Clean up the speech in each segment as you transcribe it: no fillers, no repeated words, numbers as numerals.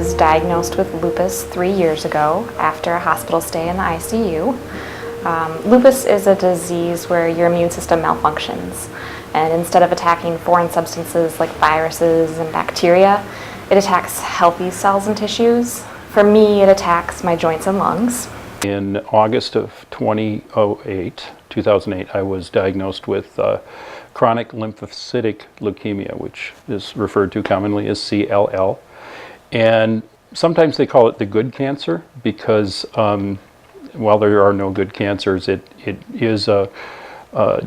was diagnosed with lupus 3 years ago after a hospital stay in the ICU. Lupus is a disease where your immune system malfunctions, and instead of attacking foreign substances like viruses and bacteria, it attacks healthy cells and tissues. For me, it attacks my joints and lungs. In August of 2008, I was diagnosed with chronic lymphocytic leukemia, which is referred to commonly as CLL. And sometimes they call it the good cancer because while there are no good cancers, it is a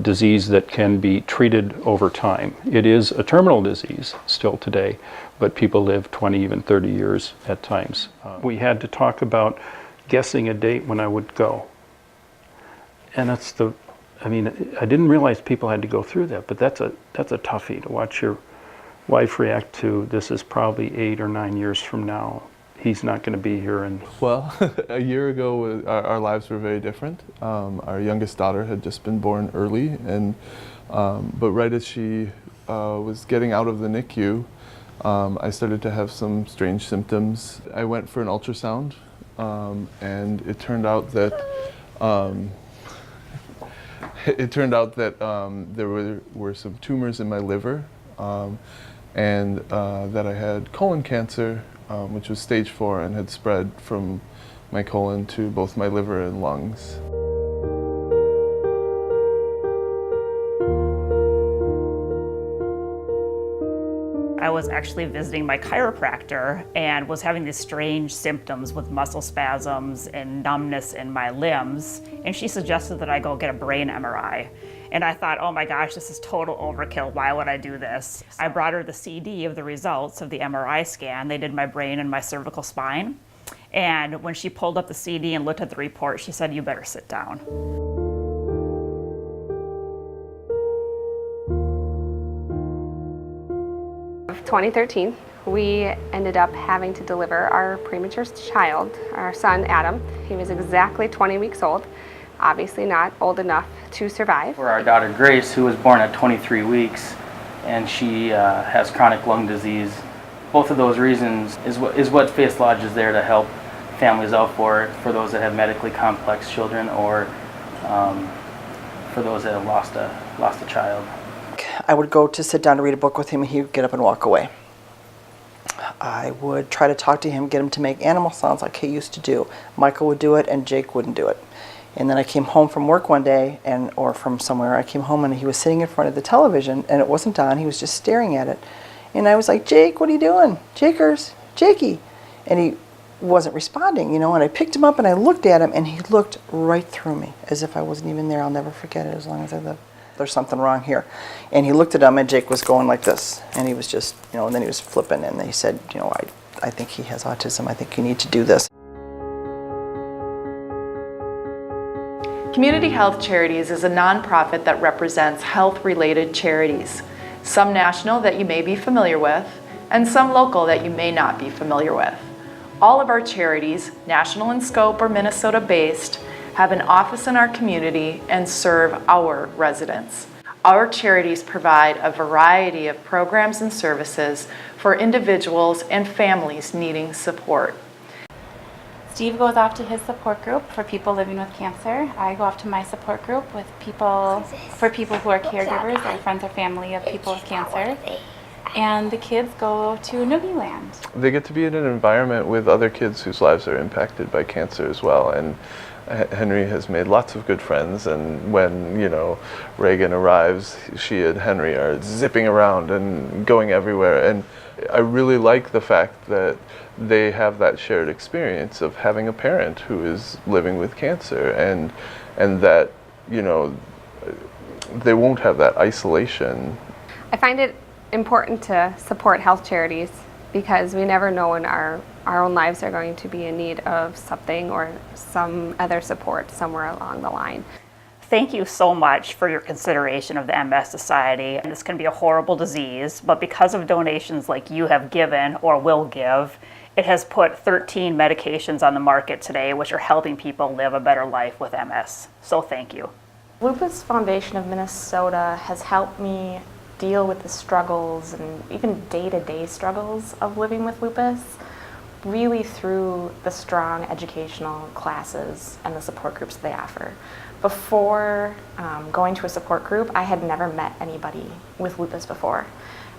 disease that can be treated over time. It is a terminal disease still today, but people live 20, even 30 years at times. We had to talk about guessing a date when I would go. And I didn't realize people had to go through that, but that's a toughie to watch your wife react to. This is probably 8 or 9 years from now. He's not going to be here. And well, a year ago, our lives were very different. Our youngest daughter had just been born early, and but right as she was getting out of the NICU, I started to have some strange symptoms. I went for an ultrasound, and it turned out that there were some tumors in my liver, and that I had colon cancer, which was stage 4 and had spread from my colon to both my liver and lungs. I was actually visiting my chiropractor and was having these strange symptoms with muscle spasms and numbness in my limbs, and she suggested that I go get a brain MRI. And I thought, oh my gosh, this is total overkill. Why would I do this? I brought her the CD of the results of the MRI scan. They did my brain and my cervical spine. And when she pulled up the CD and looked at the report, she said, "You better sit down." 2013, we ended up having to deliver our premature child, our son Adam. He was exactly 20 weeks old, obviously not old enough to survive. For our daughter Grace, who was born at 23 weeks, and she has chronic lung disease. Both of those reasons is what Faith Lodge is there to help families out for those that have medically complex children, or for those that have lost a child. I would go to sit down to read a book with him, and he would get up and walk away. I would try to talk to him, get him to make animal sounds like he used to do. Michael would do it, and Jake wouldn't do it. And then I came home from work one day, or from somewhere. I came home, and he was sitting in front of the television, and it wasn't on. He was just staring at it. And I was like, "Jake, what are you doing? Jakey." And he wasn't responding, and I picked him up, and I looked at him, and he looked right through me, as if I wasn't even there. I'll never forget it as long as I live. There's something wrong here. And he looked at him, and Jake was going like this. And he was just, and then he was flipping, and he said, I think he has autism. I think you need to do this. Community Health Charities is a nonprofit that represents health-related charities, some national that you may be familiar with, and some local that you may not be familiar with. All of our charities, national in scope or Minnesota-based, have an office in our community and serve our residents. Our charities provide a variety of programs and services for individuals and families needing support. Steve goes off to his support group for people living with cancer. I go off to my support group with people who are caregivers or friends or family of people with cancer. And the kids go to Noogie Land. They get to be in an environment with other kids whose lives are impacted by cancer as well. And Henry has made lots of good friends, and when Reagan arrives, she and Henry are zipping around and going everywhere. And I really like the fact that they have that shared experience of having a parent who is living with cancer, and that they won't have that isolation. I find it important to support health charities because we never know when our own lives are going to be in need of something or some other support somewhere along the line. Thank you so much for your consideration of the MS Society. This can be a horrible disease, but because of donations like you have given or will give, it has put 13 medications on the market today which are helping people live a better life with MS. So thank you. Lupus Foundation of Minnesota has helped me deal with the struggles and even day-to-day struggles of living with lupus. really through the strong educational classes and the support groups they offer. Before going to a support group, I had never met anybody with lupus before.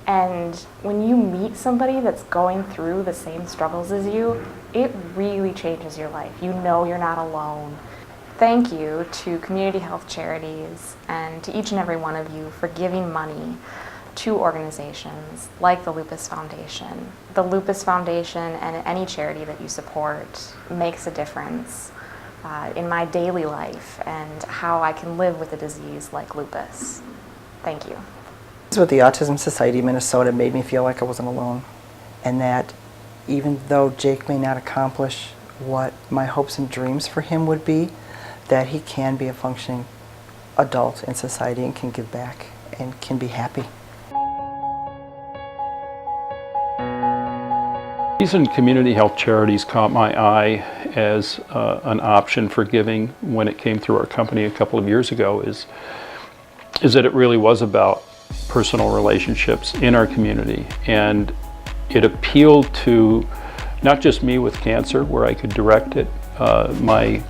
And when you meet somebody that's going through the same struggles as you, it really changes your life. You know you're not alone. Thank you to Community Health Charities and to each and every one of you for giving money to organizations like the Lupus Foundation. The Lupus Foundation and any charity that you support makes a difference in my daily life and how I can live with a disease like lupus. Thank you. With the Autism Society of Minnesota, it made me feel like I wasn't alone, and that even though Jake may not accomplish what my hopes and dreams for him would be, that he can be a functioning adult in society and can give back and can be happy. These community health charities caught my eye as an option for giving when it came through our company a couple of years ago is that it really was about personal relationships in our community, and it appealed to not just me with cancer, where I could direct it, my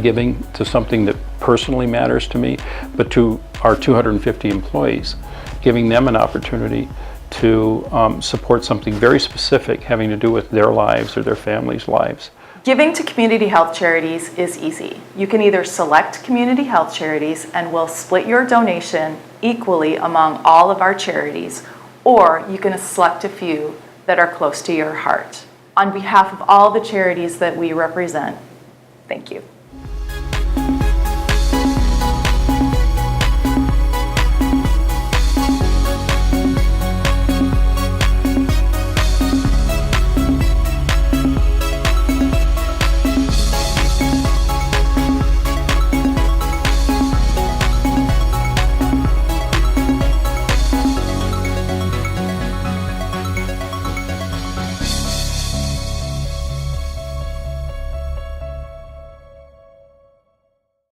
giving to something that personally matters to me, but to our 250 employees, giving them an opportunity to support something very specific having to do with their lives or their families' lives. Giving to community health charities is easy. You can either select community health charities and we'll split your donation equally among all of our charities, or you can select a few that are close to your heart. On behalf of all the charities that we represent, thank you.